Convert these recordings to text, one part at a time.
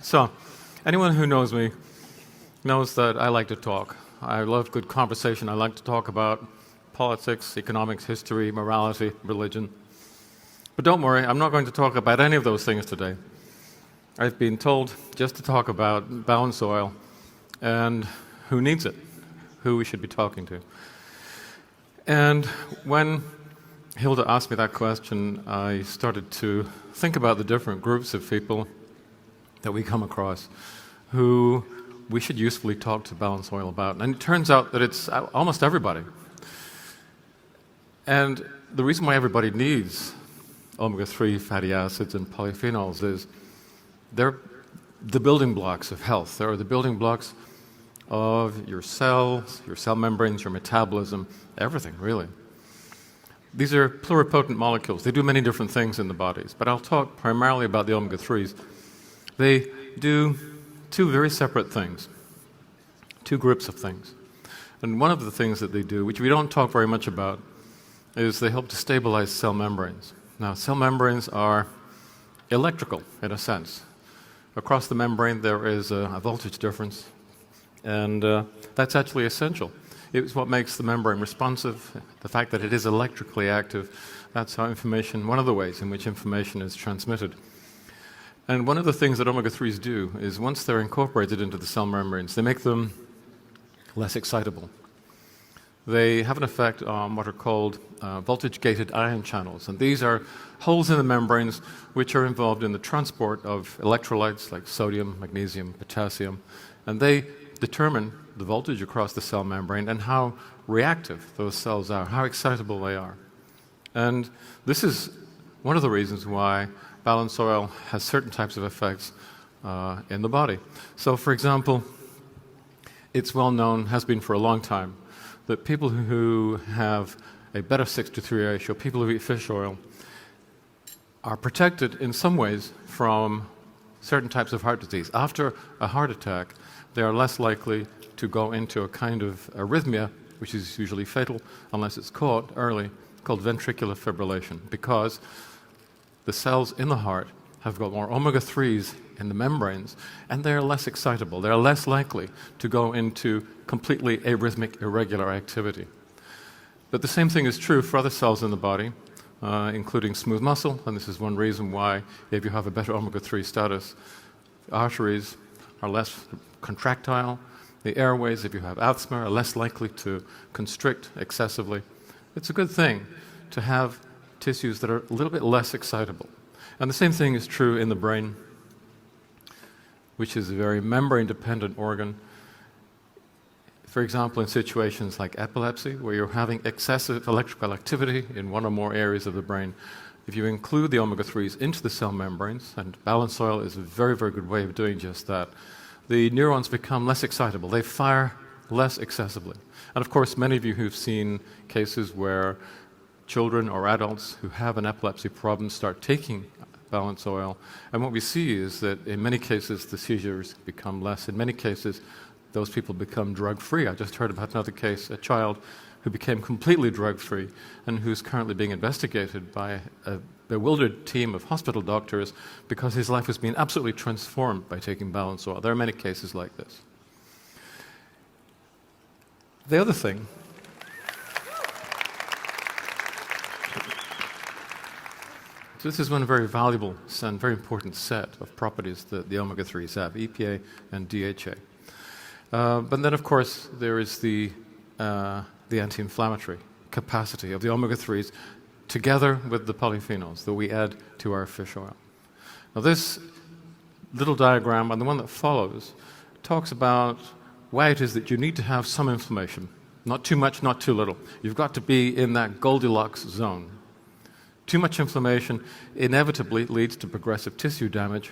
So, anyone who knows me knows that I like to talk. I love good conversation. I like to talk about politics, economics, history, morality, religion. But don't worry, I'm not going to talk about any of those things today. I've been told just to talk about balanced oil and who needs it, who we should be talking to. And when Hilda asked me that question, I started to think about the different groups of people that we come across who we should usefully talk to balanced oil about. And it turns out that it's almost everybody. And the reason why everybody needs omega-3 fatty acids and polyphenols is they're the building blocks of health. They're the building blocks of your cells, your cell membranes, your metabolism, everything, really. These are pluripotent molecules. They do many different things in the bodies, but I'll talk primarily about the omega-3s. They do two very separate things, two groups of things. And one of the things that they do, which we don't talk very much about, is they help to stabilize cell membranes. Now, cell membranes are electrical, in a sense. Across the membrane, there is a voltage difference, and that's actually essential. It's what makes the membrane responsive, the fact that it is electrically active. That's how information, one of the ways in which information is transmitted. And one of the things that omega-3s do is once they're incorporated into the cell membranes, they make them less excitable. They have an effect on what are called voltage-gated ion channels. And these are holes in the membranes which are involved in the transport of electrolytes like sodium, magnesium, potassium. And they determine the voltage across the cell membrane and how reactive those cells are, how excitable they are. And this is one of the reasons why balanced oil has certain types of effects in the body. So, for example, it's well known, has been for a long time, that people who have a better 6-to-3 ratio, people who eat fish oil, are protected in some ways from certain types of heart disease. After a heart attack, they are less likely to go into a kind of arrhythmia, which is usually fatal unless it's caught early, called ventricular fibrillation, because the cells in the heart have got more omega-3s in the membranes, and they're less excitable. They're less likely to go into completely arrhythmic, irregular activity. But the same thing is true for other cells in the body, including smooth muscle, and this is one reason why, if you have a better omega-3 status, arteries are less contractile. The airways, if you have asthma, are less likely to constrict excessively. It's a good thing to have tissues that are a little bit less excitable. And the same thing is true in the brain, which is a very membrane-dependent organ. For example, in situations like epilepsy, where you're having excessive electrical activity in one or more areas of the brain, if you include the omega-3s into the cell membranes, and balanced oil is a very, very good way of doing just that, the neurons become less excitable. They fire less excessively. And of course, many of you who've seen cases where children or adults who have an epilepsy problem start taking balanced oil, and what we see is that in many cases the seizures become less. In many cases, those people become drug-free. I just heard about another case, a child who became completely drug-free and who's currently being investigated by a bewildered team of hospital doctors because his life has been absolutely transformed by taking balanced oil. There are many cases like this. The other thing this is one very valuable and very important set of properties that the omega-3s have, EPA and DHA. But then, of course, there is the anti-inflammatory capacity of the omega-3s together with the polyphenols that we add to our fish oil. Now, this little diagram and the one that follows talks about why it is that you need to have some inflammation. Not too much, not too little. You've got to be in that Goldilocks zone. Too much inflammation inevitably leads to progressive tissue damage,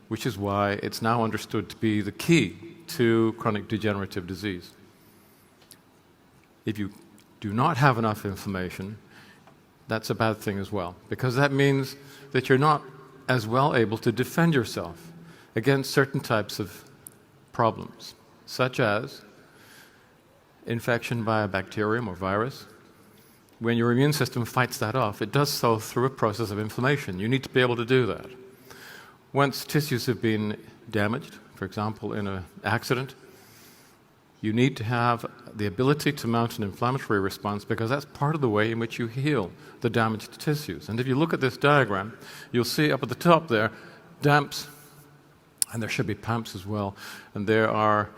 which is why it's now understood to be the key to chronic degenerative disease. If you do not have enough inflammation, that's a bad thing as well, because that means that you're not as well able to defend yourself against certain types of problems, such as infection by a bacterium or virus. When your immune system fights that off, it does so through a process of inflammation. You need to be able to do that. Once tissues have been damaged, for example, in an accident, you need to have the ability to mount an inflammatory response because that's part of the way in which you heal the damaged tissues. And if you look at this diagram, you'll see up at the top there, DAMPs, and there should be PAMPs as well, and there are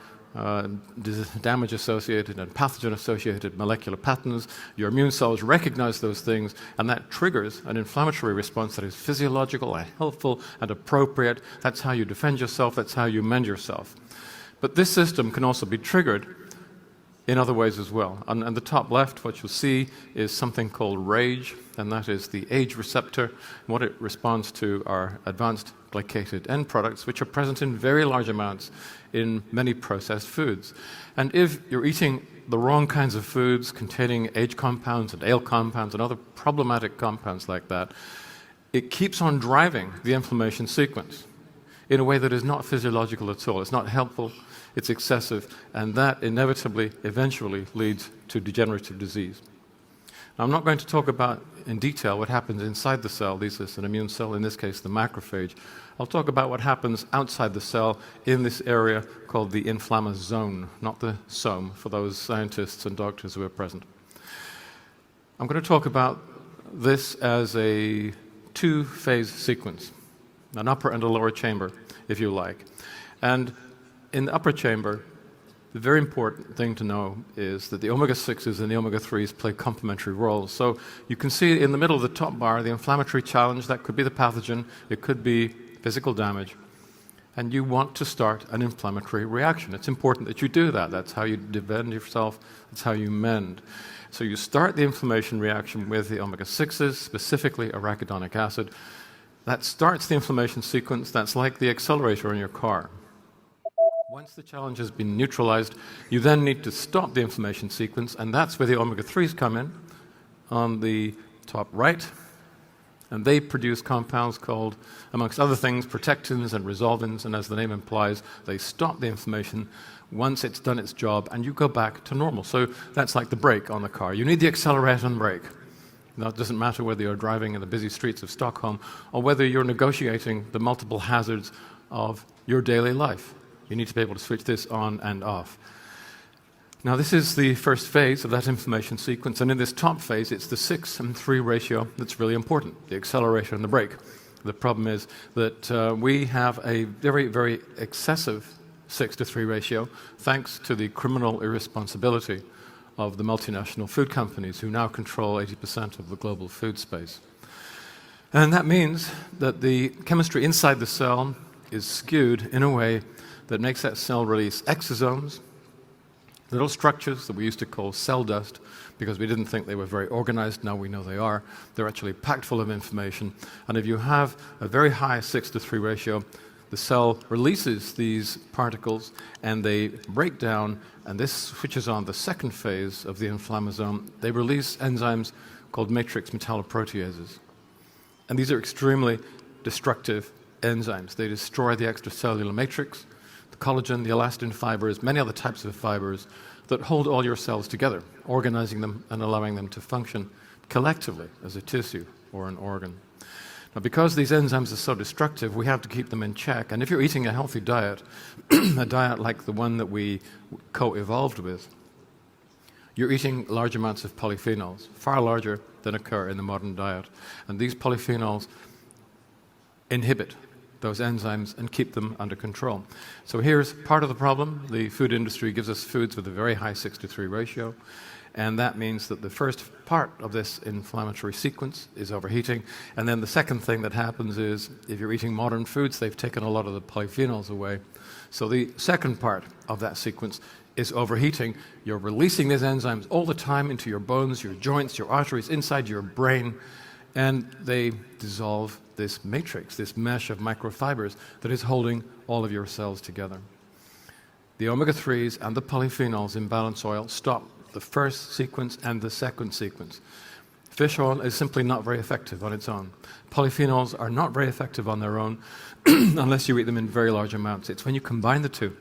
damage-associated and pathogen-associated molecular patterns. Your immune cells recognize those things, and that triggers an inflammatory response that is physiological and helpful and appropriate. That's how you defend yourself. That's how you mend yourself. But this system can also be triggered in other ways as well. On the top left, what you'll see is something called RAGE, and that is the age receptor. What it responds to are advanced glycated end products, which are present in very large amounts in many processed foods. And if you're eating the wrong kinds of foods containing age compounds and ale compounds and other problematic compounds like that, it keeps on driving the inflammation sequence in a way that is not physiological at all. It's not helpful, it's excessive, and that inevitably, eventually, leads to degenerative disease. Now, I'm not going to talk about in detail what happens inside the cell. This is an immune cell, in this case the macrophage. I'll talk about what happens outside the cell in this area called the inflammasome, not the some, for those scientists and doctors who are present. I'm going to talk about this as a two-phase sequence, an upper and a lower chamber, if you like. And in the upper chamber, the very important thing to know is that the omega-6s and the omega-3s play complementary roles. So you can see in the middle of the top bar the inflammatory challenge. That could be the pathogen, it could be physical damage, and you want to start an inflammatory reaction. It's important that you do that. That's how you defend yourself, that's how you mend. So you start the inflammation reaction with the omega-6s, specifically arachidonic acid. That starts the inflammation sequence. That's like the accelerator in your car. Once the challenge has been neutralized, you then need to stop the inflammation sequence, and that's where the omega-3s come in on the top right. And they produce compounds called, amongst other things, protectins and resolvins, and as the name implies, they stop the inflammation once it's done its job, and you go back to normal. So that's like the brake on the car. You need the accelerator and brake. Now, it doesn't matter whether you're driving in the busy streets of Stockholm or whether you're negotiating the multiple hazards of your daily life. You need to be able to switch this on and off. Now, this is the first phase of that inflammation sequence, and in this top phase, it's the 6:3 ratio that's really important, the accelerator and the brake. The problem is that we have a very, very excessive 6:3 ratio, thanks to the criminal irresponsibility of the multinational food companies who now control 80% of the global food space. And that means that the chemistry inside the cell is skewed in a way that makes that cell release exosomes, little structures that we used to call cell dust because we didn't think they were very organized. Now we know they are. They're actually packed full of information. And if you have a very high 6:3 ratio, the cell releases these particles and they break down, and this switches on the second phase of the inflammasome. They release enzymes called matrix metalloproteases. And these are extremely destructive enzymes. They destroy the extracellular matrix, the collagen, the elastin fibers, many other types of fibers that hold all your cells together, organizing them and allowing them to function collectively as a tissue or an organ. Now, because these enzymes are so destructive, we have to keep them in check. And if you're eating a healthy diet, a diet like the one that we co-evolved with, you're eating large amounts of polyphenols, far larger than occur in the modern diet. And these polyphenols inhibit those enzymes and keep them under control. So here's part of the problem. The food industry gives us foods with a very high 6:3 ratio, and that means that the first part of this inflammatory sequence is overheating, and then the second thing that happens is if you're eating modern foods, they've taken a lot of the polyphenols away. So the second part of that sequence is overheating. You're releasing these enzymes all the time into your bones, your joints, your arteries, inside your brain, and they dissolve this matrix, this mesh of microfibers that is holding all of your cells together. The omega-3s and the polyphenols in balance oil stop the first sequence and the second sequence. Fish oil is simply not very effective on its own. Polyphenols are not very effective on their own unless you eat them in very large amounts. It's when you combine the two,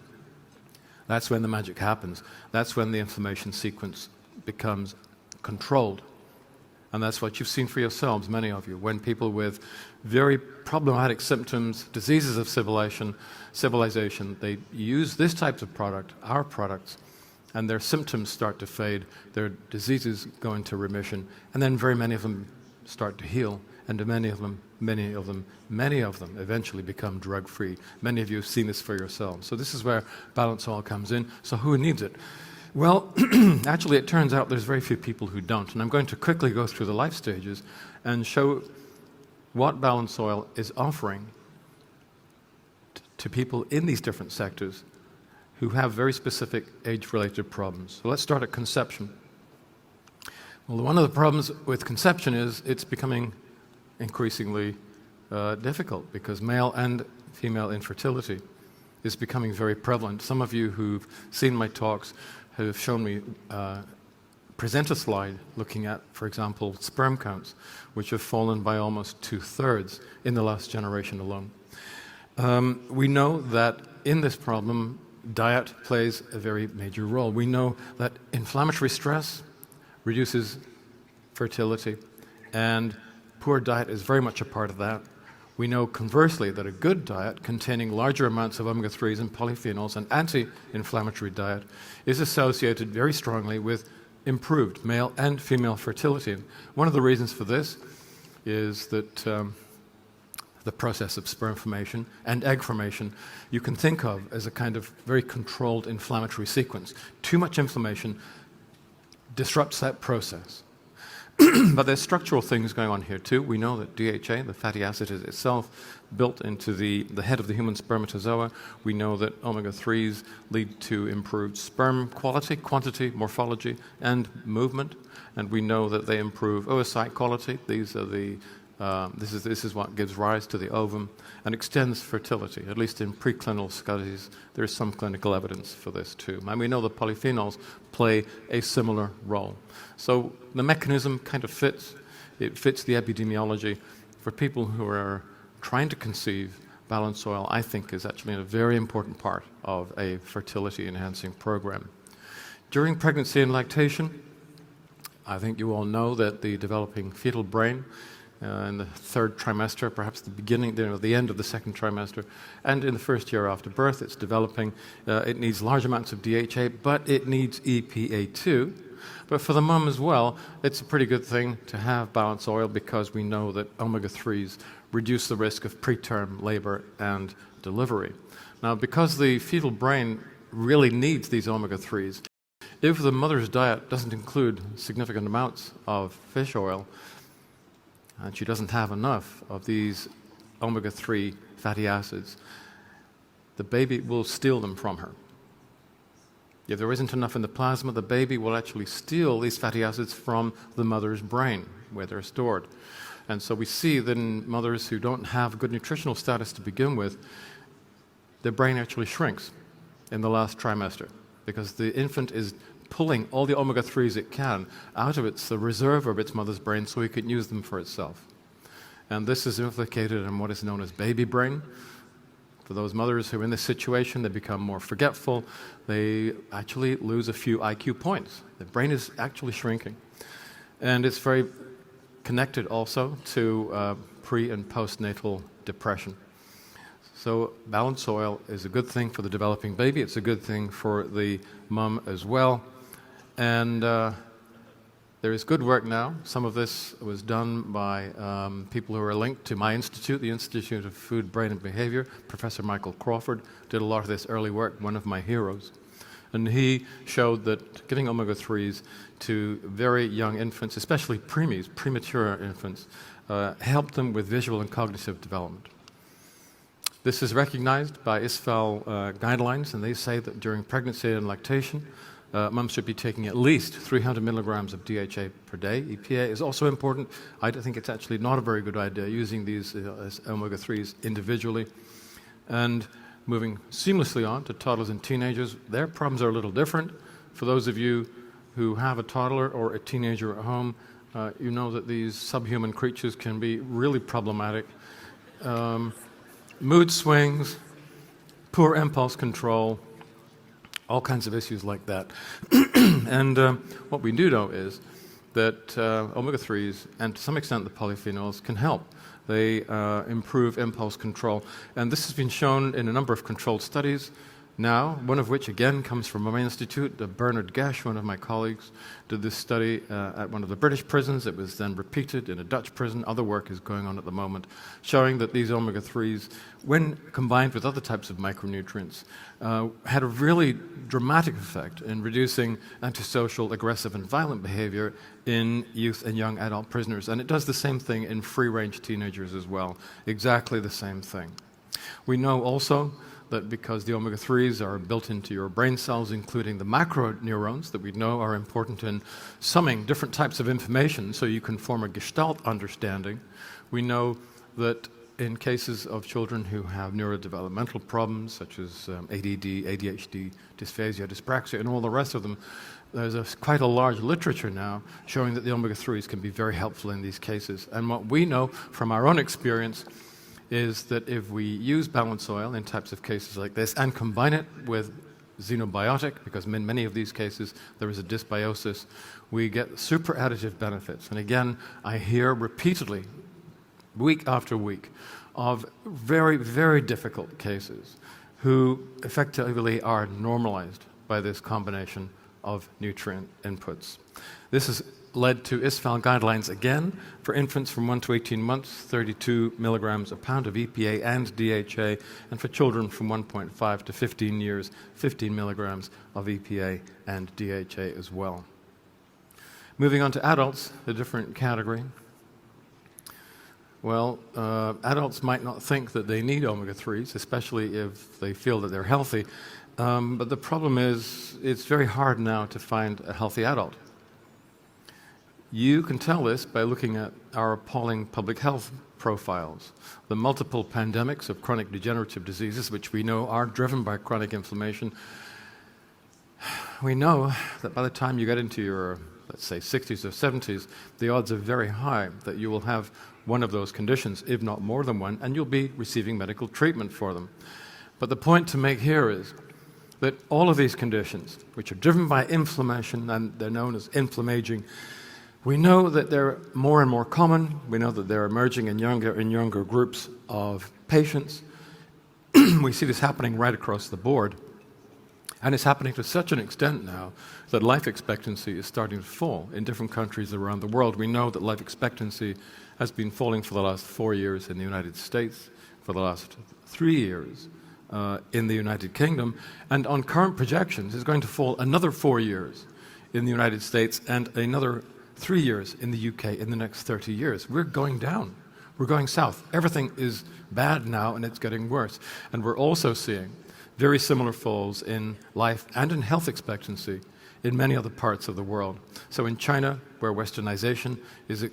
that's when the magic happens. That's when the inflammation sequence becomes controlled. And that's what you've seen for yourselves, many of you, when people with very problematic symptoms, diseases of civilization, they use this type of product, our products, and their symptoms start to fade, their diseases go into remission, and then very many of them start to heal, and many of them eventually become drug-free. Many of you have seen this for yourselves. So this is where Balance Oil comes in. So who needs it? Well, actually it turns out there's very few people who don't, and I'm going to quickly go through the life stages and show what Balance Oil is offering to people in these different sectors who have very specific age-related problems. So let's start at conception. Well, one of the problems with conception is it's becoming increasingly difficult because male and female infertility is becoming very prevalent. Some of you who've seen my talks have shown me present a slide looking at, for example, sperm counts, which have fallen by almost 2/3 in the last generation alone. We know that in this problem, diet plays a very major role. We know that inflammatory stress reduces fertility, and poor diet is very much a part of that. We know conversely that a good diet containing larger amounts of omega-3s and polyphenols, an anti-inflammatory diet, is associated very strongly with improved male and female fertility. And one of the reasons for this is that the process of sperm formation and egg formation you can think of as a kind of very controlled inflammatory sequence. Too much inflammation disrupts that process. But there's structural things going on here too. We know that DHA, the fatty acid, is itself built into the head of the human spermatozoa. We know that omega-3s lead to improved sperm quality, quantity, morphology, and movement. And we know that they improve oocyte quality. These are this is what gives rise to the ovum and extends fertility. At least in preclinical studies, there is some clinical evidence for this too. And we know the polyphenols play a similar role. So the mechanism kind of fits. It fits the epidemiology. For people who are trying to conceive, Balance Oil, I think, is actually a very important part of a fertility-enhancing program. During pregnancy and lactation, I think you all know that the developing fetal brain in the third trimester, perhaps the beginning, the end of the second trimester, and in the first year after birth, it's developing. It needs large amounts of DHA, but it needs EPA too. But for the mum as well, it's a pretty good thing to have Balance Oil because we know that omega-3s reduce the risk of preterm labor and delivery. Now, because the fetal brain really needs these omega-3s, if the mother's diet doesn't include significant amounts of fish oil, and she doesn't have enough of these omega-3 fatty acids, the baby will steal them from her. If there isn't enough in the plasma, the baby will actually steal these fatty acids from the mother's brain, where they're stored. And so we see that in mothers who don't have good nutritional status to begin with, their brain actually shrinks in the last trimester because the infant is pulling all the omega-3s it can out of the reserve of its mother's brain so it can use them for itself. And this is implicated in what is known as baby brain. For those mothers who are in this situation, they become more forgetful. They actually lose a few IQ points. The brain is actually shrinking. And it's very connected also to pre- and postnatal depression. So Balance Oil is a good thing for the developing baby. It's a good thing for the mum as well. And there is good work now. Some of this was done by people who are linked to my institute, the Institute of Food, Brain and Behavior. Professor Michael Crawford did a lot of this early work, one of my heroes. And he showed that giving omega-3s to very young infants, especially preemies, premature infants, helped them with visual and cognitive development. This is recognized by ISFAL guidelines, and they say that during pregnancy and lactation, mums should be taking at least 300 milligrams of DHA per day. EPA is also important. I think it's actually not a very good idea using these omega-3s individually. And moving seamlessly on to toddlers and teenagers, their problems are a little different. For those of you who have a toddler or a teenager at home, you know that these subhuman creatures can be really problematic. Mood swings, poor impulse control, all kinds of issues like that. And what we do know is that omega-3s, and to some extent the polyphenols, can help. They improve impulse control. And this has been shown in a number of controlled studies now, one of which again comes from my institute. Bernard Gesh, one of my colleagues, did this study at one of the British prisons. It was then repeated in a Dutch prison. Other work is going on at the moment, showing that these omega-3s, when combined with other types of micronutrients, had a really dramatic effect in reducing antisocial, aggressive, and violent behavior in youth and young adult prisoners. And it does the same thing in free-range teenagers as well, exactly the same thing. We know also that because the omega-3s are built into your brain cells, including the macroneurons that we know are important in summing different types of information so you can form a gestalt understanding, we know that in cases of children who have neurodevelopmental problems such as ADD, ADHD, dysphasia, dyspraxia, and all the rest of them, there's quite a large literature now showing that the omega-3s can be very helpful in these cases. And what we know from our own experience is that if we use balance oil in types of cases like this and combine it with xenobiotic, because in many of these cases there is a dysbiosis, we get super additive benefits. And again, I hear repeatedly, week after week, of very, very difficult cases who effectively are normalized by this combination of nutrient inputs. This has led to ISFAL guidelines again for infants from 1 to 18 months, 32 milligrams a pound of EPA and DHA, and for children from 1.5 to 15 years, 15 milligrams of EPA and DHA as well. Moving on to adults, a different category. Well, adults might not think that they need omega-3s, especially if they feel that they're healthy, but the problem is it's very hard now to find a healthy adult. You can tell this by looking at our appalling public health profiles. The multiple pandemics of chronic degenerative diseases, which we know are driven by chronic inflammation. We know that by the time you get into your, let's say, 60s or 70s, the odds are very high that you will have one of those conditions, if not more than one, and you'll be receiving medical treatment for them. But the point to make here is that all of these conditions, which are driven by inflammation, and they're known as inflammaging, we know that they're more and more common. We know that they're emerging in younger groups of patients. We see this happening right across the board. And it's happening to such an extent now that life expectancy is starting to fall in different countries around the world. We know that life expectancy has been falling for the last 4 years in the United States, for the last 3 years in the United Kingdom, and on current projections is going to fall another 4 years in the United States and another 3 years in the UK in the next 30 years. We're going down. We're going south. Everything is bad now, and it's getting worse. And we're also seeing very similar falls in life and in health expectancy in many other parts of the world. So in China, where westernization is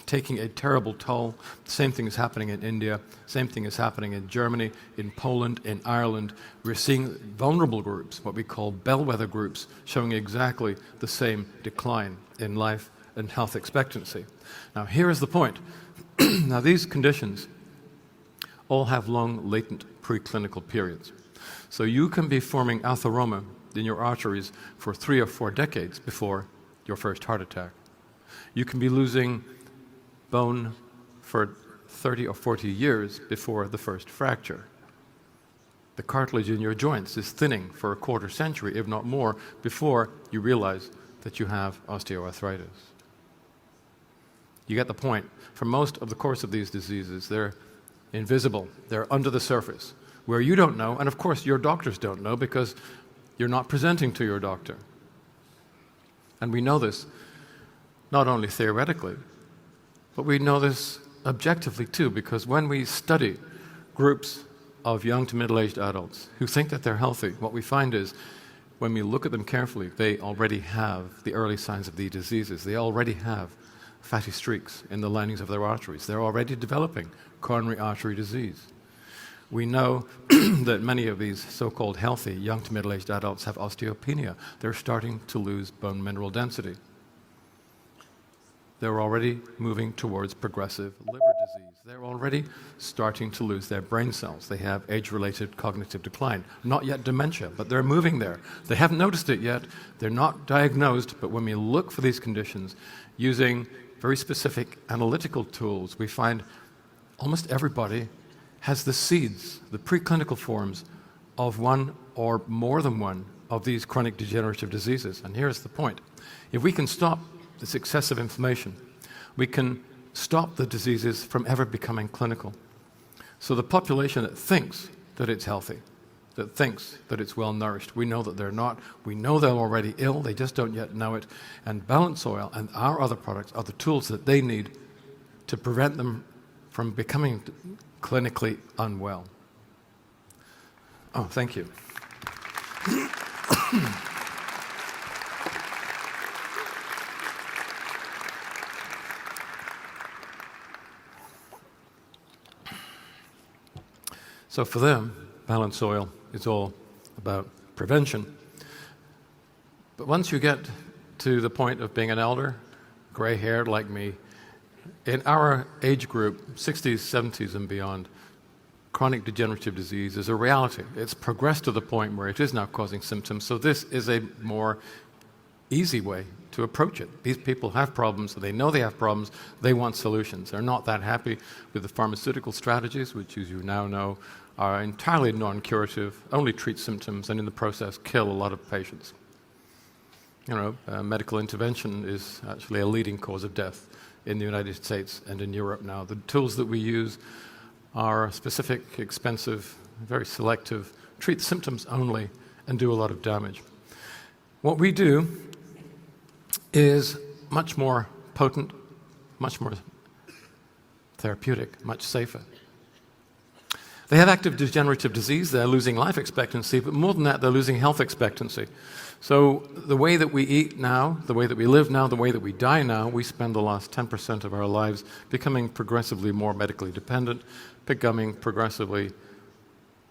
taking a terrible toll, the same thing is happening in India, same thing is happening in Germany, in Poland, in Ireland. We're seeing vulnerable groups, what we call bellwether groups, showing exactly the same decline in life and health expectancy. Now, here is the point. Now, these conditions all have long, latent preclinical periods. So you can be forming atheroma in your arteries for 3 or 4 decades before your first heart attack. You can be losing bone for 30 or 40 years before the first fracture. The cartilage in your joints is thinning for a quarter century, if not more, before you realize that you have osteoarthritis. You get the point. For most of the course of these diseases, they're invisible. They're under the surface, where you don't know, and of course your doctors don't know because you're not presenting to your doctor. And we know this not only theoretically, but we know this objectively too, because when we study groups of young to middle-aged adults who think that they're healthy, what we find is when we look at them carefully, they already have the early signs of these diseases. They already have fatty streaks in the linings of their arteries. They're already developing coronary artery disease. We know that many of these so-called healthy young to middle-aged adults have osteopenia. They're starting to lose bone mineral density. They're already moving towards progressive liver disease. They're already starting to lose their brain cells. They have age-related cognitive decline. Not yet dementia, but they're moving there. They haven't noticed it yet. They're not diagnosed, but when we look for these conditions using very specific analytical tools, we find almost everybody has the seeds, the preclinical forms of one or more than one of these chronic degenerative diseases. And here's the point. If we can stop this excessive inflammation, we can stop the diseases from ever becoming clinical. So the population that thinks that it's healthy, that thinks that it's well-nourished, we know that they're not. We know they're already ill, they just don't yet know it. And Balance Oil and our other products are the tools that they need to prevent them from becoming clinically unwell. Oh, thank you. So for them, Balance Oil is all about prevention. But once you get to the point of being an elder, gray-haired like me, in our age group, 60s, 70s and beyond, chronic degenerative disease is a reality. It's progressed to the point where it is now causing symptoms, so this is a more easy way to approach it. These people have problems, they know they have problems, they want solutions. They're not that happy with the pharmaceutical strategies, which, as you now know, are entirely non-curative, only treat symptoms, and in the process kill a lot of patients. You know, medical intervention is actually a leading cause of death in the United States and in Europe now. The tools that we use are specific, expensive, very selective, treat symptoms only, and do a lot of damage. What we do is much more potent, much more therapeutic, much safer. They have active degenerative disease, they're losing life expectancy, but more than that, they're losing health expectancy. So the way that we eat now, the way that we live now, the way that we die now, we spend the last 10% of our lives becoming progressively more medically dependent, becoming progressively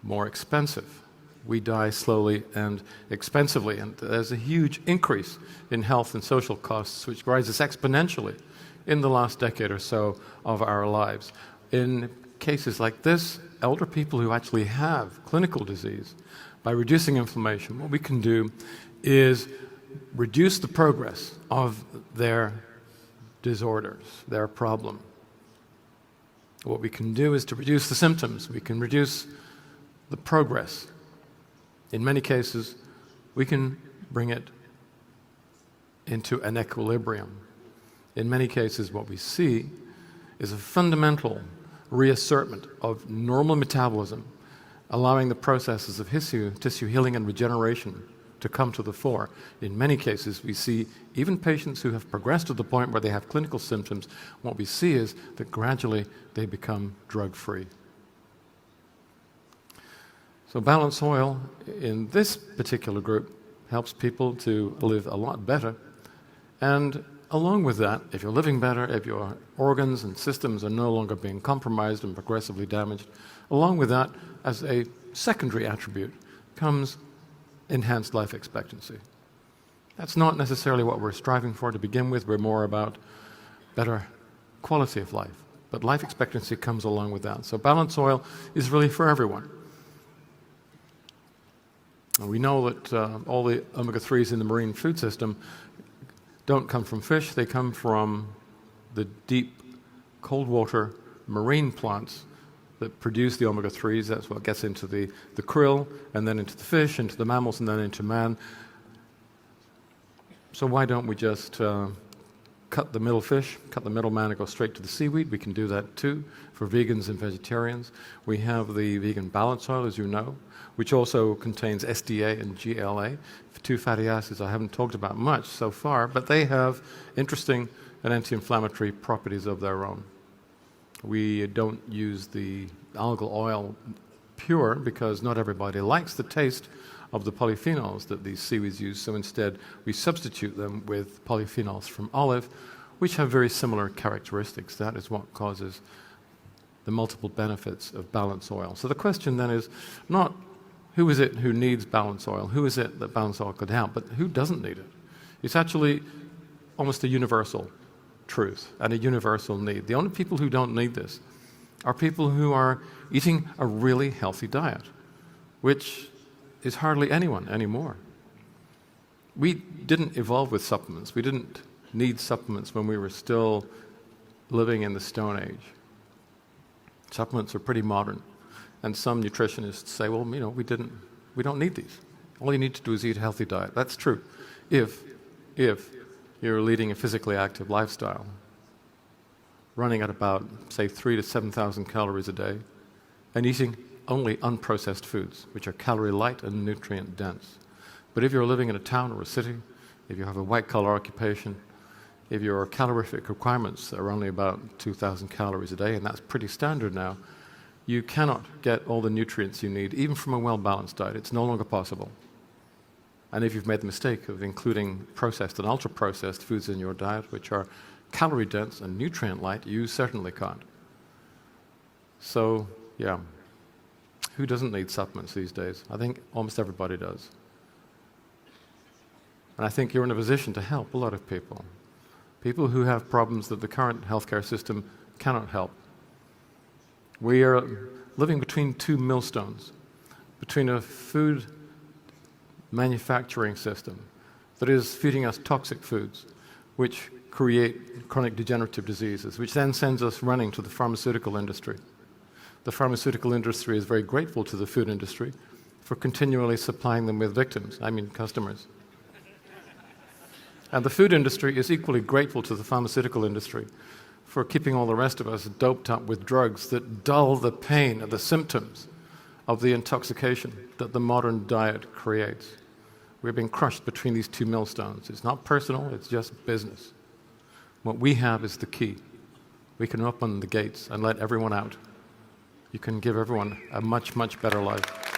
more expensive. We die slowly and expensively, and there's a huge increase in health and social costs, which rises exponentially in the last decade or so of our lives. In cases like this, elder people who actually have clinical disease, by reducing inflammation, what we can do is reduce the progress of their disorders, their problem. What we can do is to reduce the symptoms. We can reduce the progress. In many cases, we can bring it into an equilibrium. In many cases, what we see is a fundamental reassertment of normal metabolism, allowing the processes of tissue healing and regeneration to come to the fore. In many cases, we see even patients who have progressed to the point where they have clinical symptoms, what we see is that gradually they become drug-free. So Balance Oil, in this particular group, helps people to live a lot better. And along with that, if you're living better, if your organs and systems are no longer being compromised and progressively damaged, along with that, as a secondary attribute, comes enhanced life expectancy. That's not necessarily what we're striving for to begin with. We're more about better quality of life. But life expectancy comes along with that. So Balance Oil is really for everyone. And we know that all the omega-3s in the marine food system don't come from fish. They come from the deep, cold water marine plants that produce the omega-3s. That's what gets into the krill, and then into the fish, into the mammals, and then into man. So why don't we just cut the middle fish, cut the middle man, and go straight to the seaweed? We can do that too for vegans and vegetarians. We have the vegan Balance Oil, as you know, which also contains SDA and GLA, two fatty acids I haven't talked about much so far, but they have interesting and anti-inflammatory properties of their own. We don't use the algal oil pure because not everybody likes the taste of the polyphenols that these seaweeds use, so instead we substitute them with polyphenols from olive, which have very similar characteristics. That is what causes the multiple benefits of Balance Oil. So the question then is not who is it who needs Balance Oil, who is it that Balance Oil could help, but who doesn't need it? It's actually almost a universal truth and a universal need. The only people who don't need this are people who are eating a really healthy diet, which is hardly anyone anymore. We didn't evolve with supplements. We didn't need supplements when we were still living in the Stone Age. Supplements are pretty modern. And some nutritionists say, well, we don't need these. All you need to do is eat a healthy diet. That's true. If you're leading a physically active lifestyle, running at about, say, 3,000 to 7,000 calories a day, and eating only unprocessed foods, which are calorie light and nutrient dense. But if you're living in a town or a city, if you have a white-collar occupation, if your calorific requirements are only about 2,000 calories a day, and that's pretty standard now, you cannot get all the nutrients you need, even from a well-balanced diet. It's no longer possible. And if you've made the mistake of including processed and ultra-processed foods in your diet, which are calorie-dense and nutrient-light, you certainly can't. So, yeah, who doesn't need supplements these days? I think almost everybody does. And I think you're in a position to help a lot of people. People who have problems that the current healthcare system cannot help. We are living between two millstones, between a food manufacturing system that is feeding us toxic foods, which create chronic degenerative diseases, which then sends us running to the pharmaceutical industry. The pharmaceutical industry is very grateful to the food industry for continually supplying them with customers. And the food industry is equally grateful to the pharmaceutical industry for keeping all the rest of us doped up with drugs that dull the pain and the symptoms of the intoxication that the modern diet creates. We're being crushed between these two millstones. It's not personal, it's just business. What we have is the key. We can open the gates and let everyone out. You can give everyone a much, much better life.